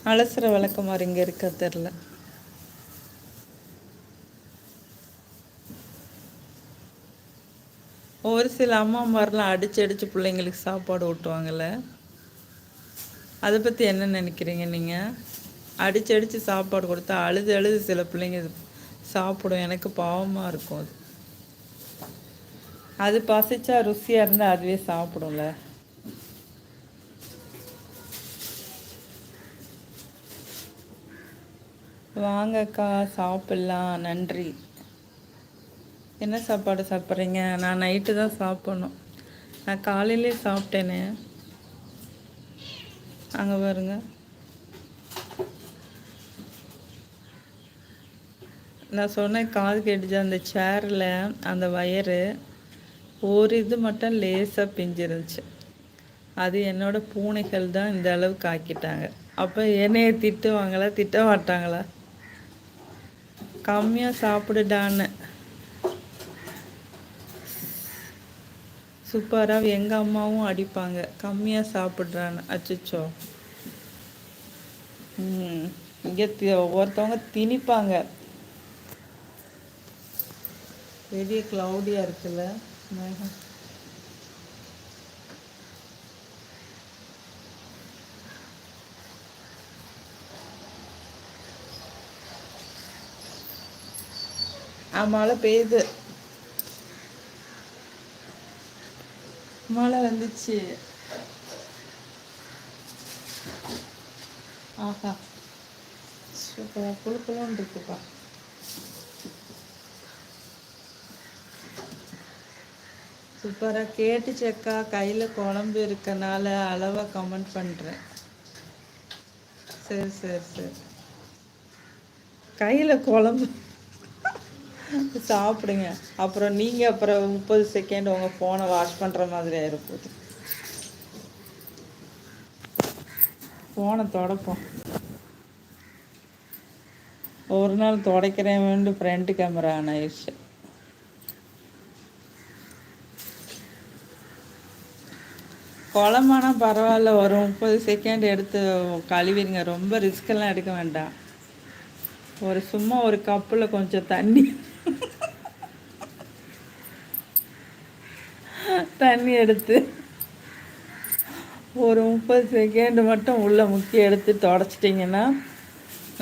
அலசுற விளக்குமாறு இங்கே இருக்க தெரில. ஒரு சில அம்மாமாரெலாம் அடித்து அடித்து பிள்ளைங்களுக்கு சாப்பாடு ஊட்டுவாங்கள்ல, அதை பற்றி என்ன நினைக்கிறீங்க நீங்கள்? அடித்து அடித்து சாப்பாடு கொடுத்தா அழுது அழுது சில பிள்ளைங்க சாப்பிடும். எனக்கு பாவமாக இருக்கும் அது. அது பசிச்சா ருசியாக இருந்தால் அதுவே சாப்பிடும்ல. வாங்கக்கா சாப்பிட்லாம், நன்றி. என்ன சாப்பாடு சாப்பிட்றீங்க? நான் நைட்டு தான் சாப்பிட்ணும். நான் காலையிலே சாப்பிட்டேனே. அங்கே பாருங்க, நான் சொன்னேன் காது கேட்டுச்சு. அந்த சேரில் அந்த வயரு ஒரு இது மட்டும் லேசாக பிஞ்சிருந்துச்சு. அது என்னோட பூனைகள் தான் இந்த அளவுக்கு ஆக்கிட்டாங்க. அப்போ என்னைய திட்டுவாங்களா திட்ட மாட்டாங்களா? கம்மியாக சாப்பிடுடான்னு. சூப்பராக எங்கள் அம்மாவும் அடிப்பாங்க, கம்மியாக சாப்பிட்றான்னு. அச்சோ. இங்கே ஒவ்வொருத்தவங்க திணிப்பாங்க. பெரிய க்ளவுடியாக இருக்குல்ல மேகம். மழை பெய்யுது. மழை வந்துச்சு. ஆஹா, சூப்பராக குழுக்குழுன்னு இருக்குப்பா. சூப்பராக கேட்டுச்சக்கா. கையில் குழம்பு இருக்கனால அளவாக கமெண்ட் பண்ணுறேன். சரி சரி சரி. கையில் குழம்பு சாப்பிடுங்க. அப்புறம் நீங்கள் அப்புறம் 30 செகண்ட் உங்கள் ஃபோனை வாஷ் பண்ணுற மாதிரி ஆயிருப்போது. ஃபோனை தொடப்போம். ஒரு நாள் துடைக்கிறேன் வேண்டு ஃப்ரண்ட் கேமரா ஆன் ஆயிடுச்சு. குழம்பானா பரவாயில்ல, ஒரு 30 செகண்ட் எடுத்து கழுவிடுங்க. ரொம்ப ரிஸ்கெல்லாம் எடுக்க வேண்டாம். ஒரு சும்மா ஒரு கப்பில் கொஞ்சம் தண்ணி எடுத்து ஒரு 30 செகண்ட் மட்டும் உள்ளே முக்கி எடுத்து தொடச்சிட்டிங்கன்னா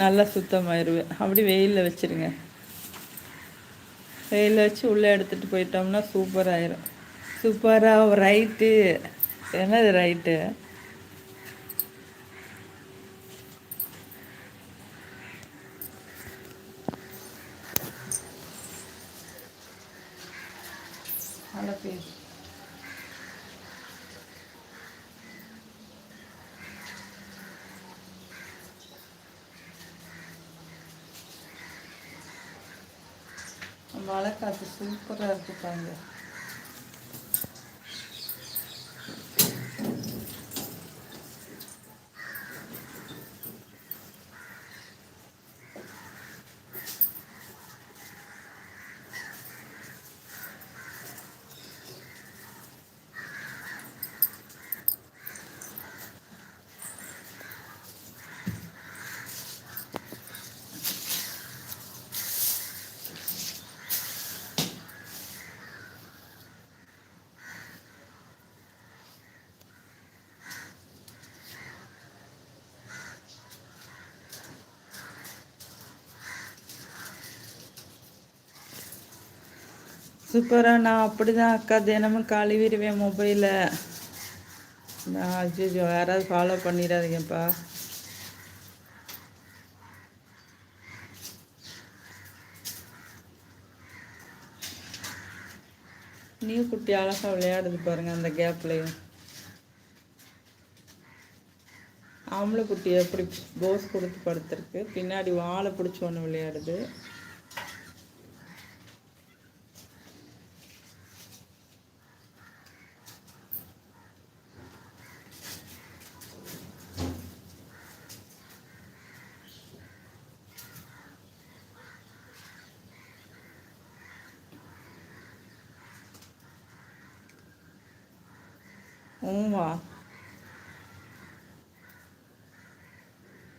நல்லா சுத்தமாயிருவேன். அப்படி வெயிலில் வச்சுருங்க. வெயிலில் வச்சு உள்ளே எடுத்துகிட்டு போயிட்டோம்னா சூப்பராகிடும். சூப்பராக ரைட்டு. என்னது ரைட்டு? நல்லா பேசு. மழை காற்று சூப்பராக இருக்குப்பாங்க. சூப்பராக. நான் அப்படி தான் அக்கா தினமும் கழுவிடுவேன் மொபைலை. நான் அஜிஜோ யாராவது ஃபாலோ பண்ணிடாதீங்கப்பா. நீ குட்டி அழகாக விளையாடுது பாருங்கள் அந்த கேப்லேயும். ஆம்பளை குட்டி எப்படி போஸ் கொடுத்து படுத்துருக்கு, பின்னாடி வாழை பிடிச்சி ஒன்று விளையாடுது. வா